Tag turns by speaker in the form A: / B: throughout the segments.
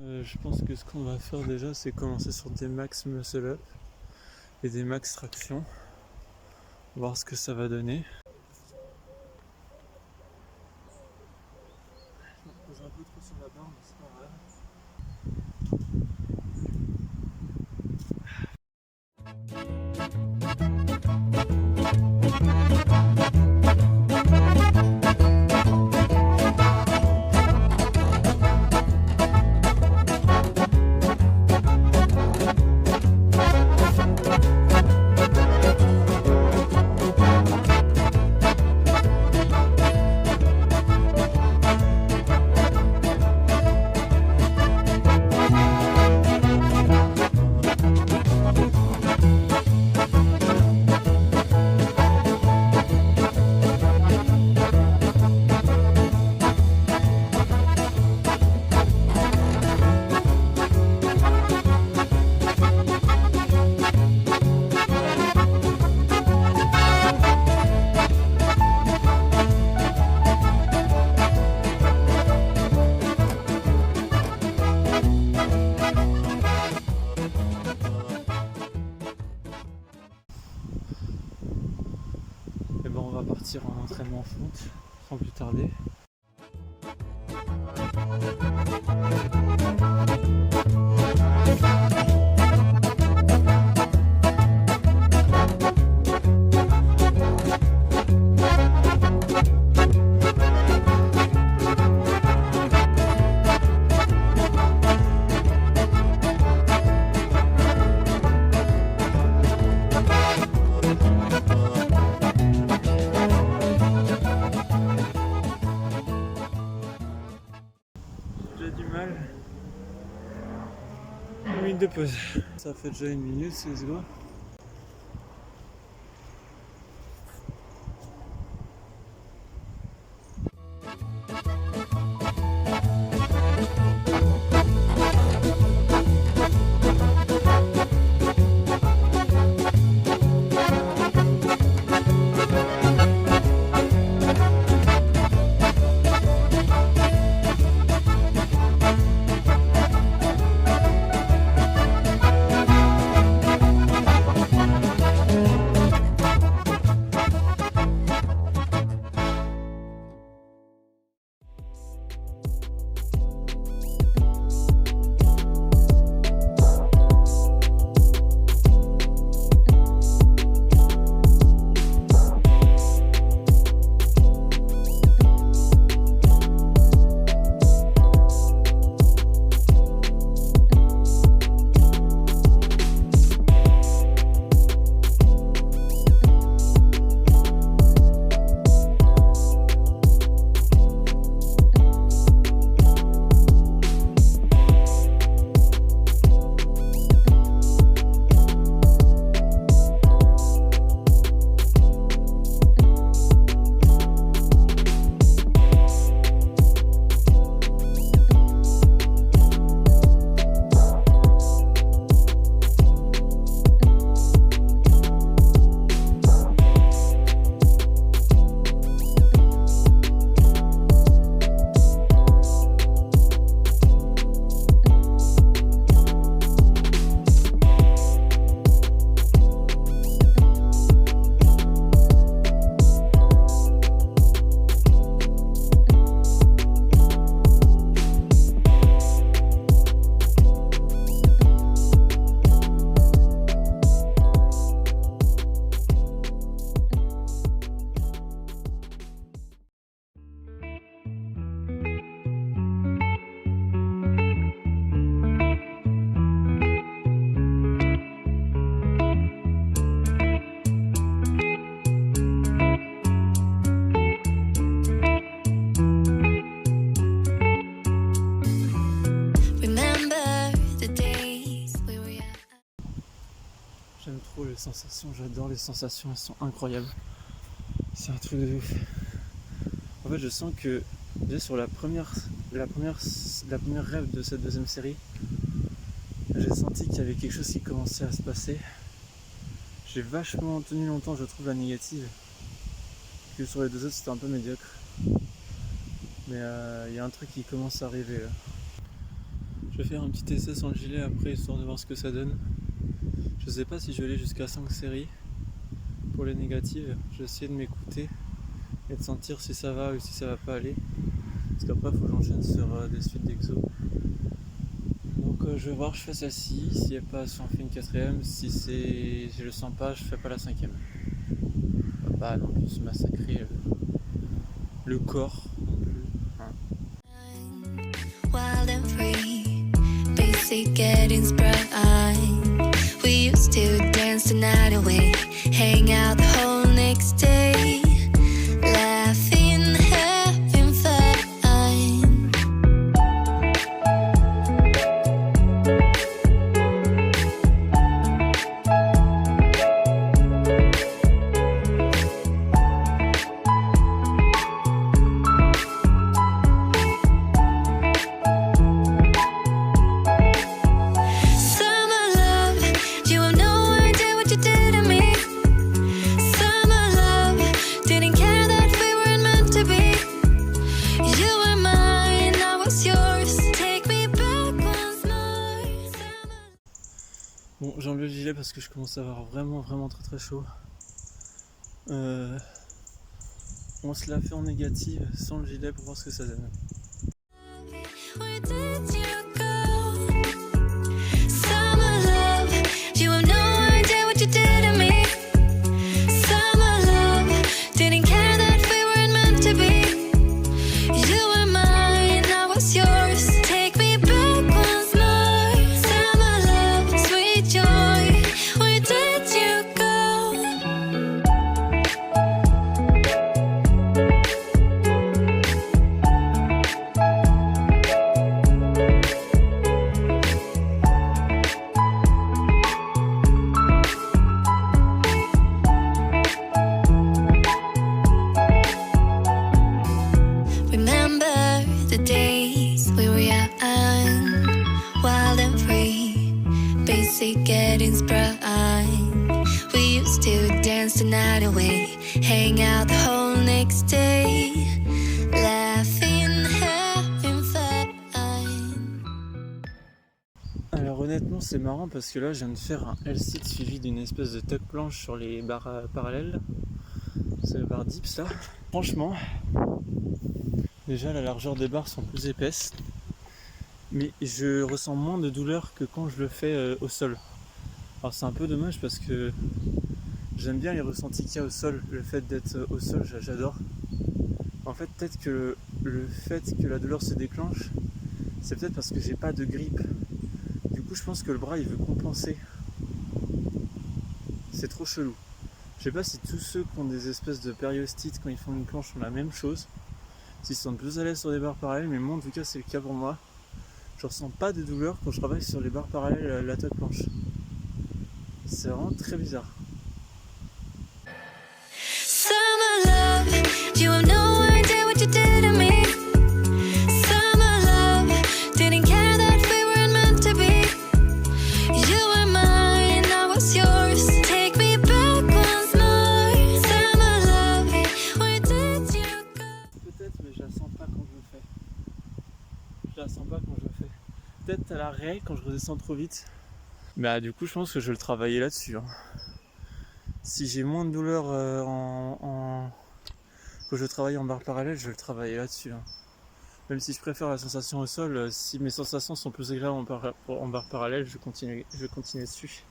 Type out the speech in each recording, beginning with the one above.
A: Je pense que ce qu'on va faire déjà, c'est commencer sur des max muscle up et des max traction, voir ce que ça va donner. Je me repose un peu trop sur la barre, mais c'est pas grave. Et ben on va partir en entraînement fonte sans plus tarder. J'ai du mal. 1 minute de pause. Ça fait déjà 1 minute, let's go. J'aime trop les sensations, j'adore les sensations, elles sont incroyables. C'est un truc de ouf. En fait, je sens que déjà sur la première rêve de cette deuxième série, j'ai senti qu'il y avait quelque chose qui commençait à se passer. J'ai vachement tenu longtemps, je trouve, la négative. Que sur les deux autres, c'était un peu médiocre. Mais il y a un truc qui commence à arriver là. vais faire un petit essai sans le gilet après, histoire de voir ce que ça donne. Je sais pas si je vais aller jusqu'à 5 séries pour les négatives. Je vais essayer de m'écouter et de sentir si ça va ou si ça va pas aller. Parce qu'après, il faut que j'enchaîne sur des suites d'exo. Donc je vais voir, je fais celle-ci. Si elle passe, j'en fais une 4ème. Si je le sens pas, je fais pas la 5ème. On va pas non plus se massacrer le corps non plus. Hein.
B: Wild and free, basic getting sprung. We used to dance the night away, hang out the whole next day, laughing, having fun.
A: Bon, j'ai enlevé le gilet parce que je commence à avoir vraiment très chaud. On se l'a fait en négative sans le gilet pour voir ce que ça donne.
B: Where did you go? Summer love, you have no idea what you did to me. Summer love, didn't care that we weren't meant to be. You were mine, I was yours. Take me back once more. Summer love, sweet joy, where did you go? Remember the days we were young, wild and free, basic getting sprung. We used to dance the night away, hang out the whole next day, laughing, having fun.
A: Alors honnêtement c'est marrant parce que là je viens de faire un L-sit suivi d'une espèce de tuck planche sur les barres parallèles. C'est les barres dips là. Franchement, déjà la largeur des barres sont plus épaisses. Mais je ressens moins de douleur que quand je le fais au sol. Alors c'est un peu dommage parce que j'aime bien les ressentis qu'il y a au sol. Le fait d'être au sol, j'adore. En fait peut-être que le fait que la douleur se déclenche, c'est peut-être parce que j'ai pas de grippe. Du coup je pense que le bras il veut compenser. C'est trop chelou. Je sais pas si tous ceux qui ont des espèces de périostites quand ils font une planche ont la même chose. S'ils se sentent plus à l'aise sur des barres parallèles, mais moi en tout cas c'est le cas pour moi. Je ressens pas de douleur quand je travaille sur les barres parallèles à la tuck planche. C'est vraiment très bizarre.
B: Summer love, you have no idea what you did to me. Summer love, didn't care that we weren't meant to be. You were mine, I was yours. Take me back once more. Summer love, where did you go?
A: Peut-être, mais je la sens pas quand je le fais. Je la sens pas quand je le fais. Peut-être à l'arrêt quand je redescends trop vite. Bah du coup je pense que je vais le travailler là-dessus. Hein. Si j'ai moins de douleur quand je travaille en barre parallèle, je vais le travailler là-dessus. Hein. Même si je préfère la sensation au sol, si mes sensations sont plus agréables en barre parallèle, je vais continuer dessus.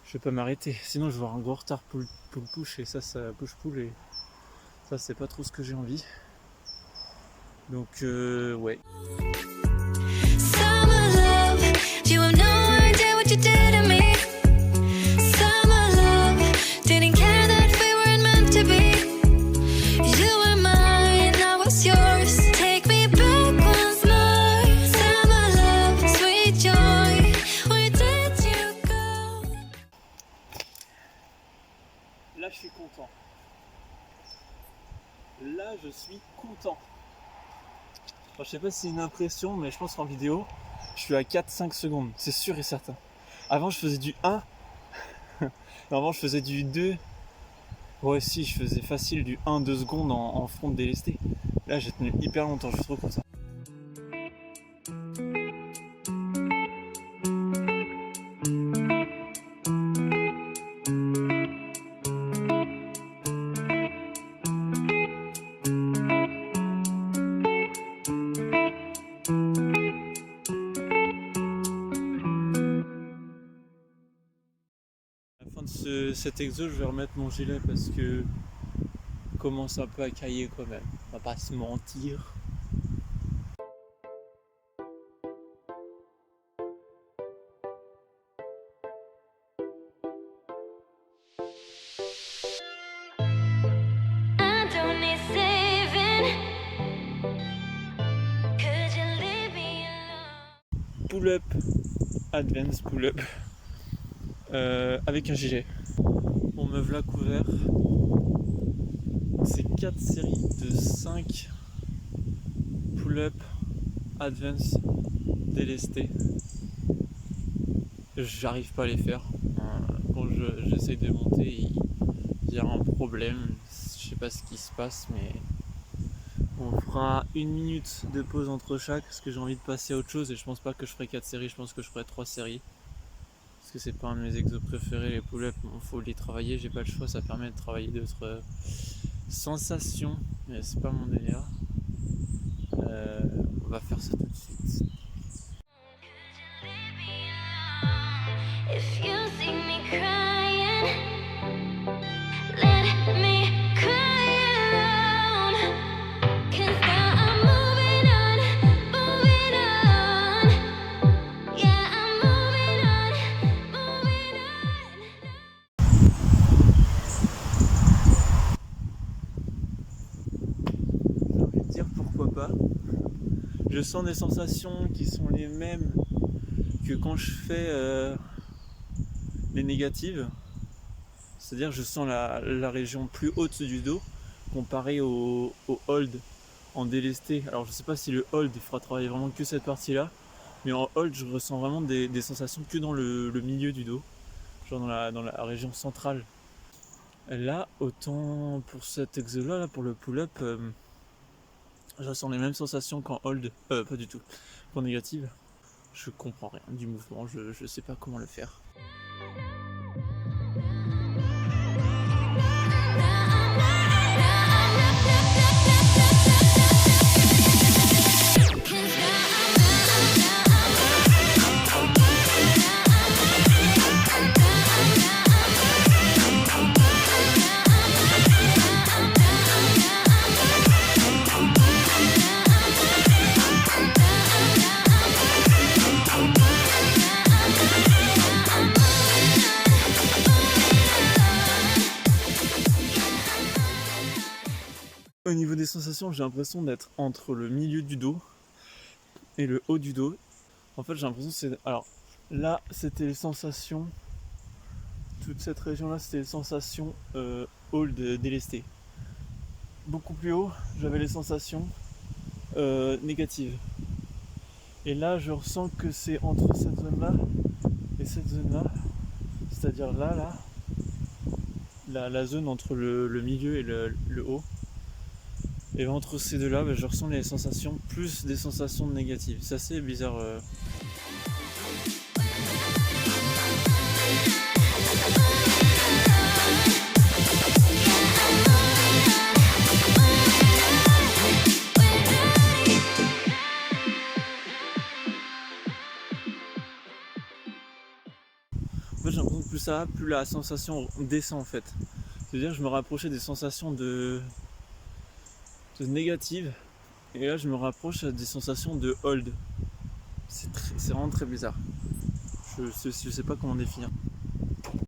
A: Je vais pas m'arrêter. Sinon je vais avoir un gros retard pull push et ça push pull et ça c'est pas trop ce que j'ai envie. Donc ouais.
B: Summer love, you have no idea what you did to me. Summer love, didn't care that we weren't meant to be. You were mine, I was yours. Take me back once more. Summer love, sweet joy, where did you go?
A: Là je suis content. Là je suis content. Alors, je sais pas si c'est une impression, mais je pense qu'en vidéo, je suis à 4-5 secondes, c'est sûr et certain. Avant je faisais du 1, avant je faisais du 2. Ouais si, je faisais facile du 1-2 secondes en front délesté. Là j'ai tenu hyper longtemps, je suis trop content. cet exo, je vais remettre mon gilet parce que commence un peu à cailler quand même. On va pas se mentir.
B: I don't need saving. Could you leave me alone?
A: Pull-up, advance pull-up, avec un gilet. On me v'là couvert. C'est 4 séries de 5 pull-up, advance, délestés. J'arrive pas à les faire. Quand j'essaye de monter, il y a un problème. Je sais pas ce qui se passe, mais on fera 1 minute de pause entre chaque parce que j'ai envie de passer à autre chose et je pense pas que je ferai 4 séries, je pense que je ferai 3 séries. Parce que c'est pas un de mes exos préférés, les pull-ups, il faut les travailler, j'ai pas le choix, ça permet de travailler d'autres sensations, mais c'est pas mon délire. On va faire ça tout de suite.
B: If you see me crying, let me cry alone. 'Cause now I'm moving on. Yeah, I'm moving on.
A: J'ai envie de dire pourquoi pas. Je sens des sensations qui sont les mêmes que quand je fais les négatives. C'est-à-dire je sens la région plus haute du dos comparé au hold en délesté. Alors je sais pas si le hold il fera travailler vraiment que cette partie-là, mais en hold je ressens vraiment des sensations que dans le milieu du dos, genre dans la région centrale. Là, autant pour cet exo-là, pour le pull-up, je ressens les mêmes sensations qu'en hold, pas du tout, qu'en négative. Je comprends rien du mouvement, je sais pas comment le faire. Au niveau des sensations, j'ai l'impression d'être entre le milieu du dos et le haut du dos. En fait, j'ai l'impression que c'est... Alors, là, c'était les sensations... Toute cette région-là, c'était les sensations hold délestées. Beaucoup plus haut, j'avais les sensations négatives. Et là, je ressens que c'est entre cette zone-là et cette zone-là. C'est-à-dire là, la zone entre le milieu et le haut. Et entre ces deux-là, je ressens les sensations plus des sensations négatives. C'est assez bizarre. En fait, j'ai l'impression que plus ça va, plus la sensation descend en fait. C'est-à-dire que je me rapprochais des sensations de négatives et là je me rapproche des sensations de hold. C'est vraiment très bizarre. Je sais pas comment définir.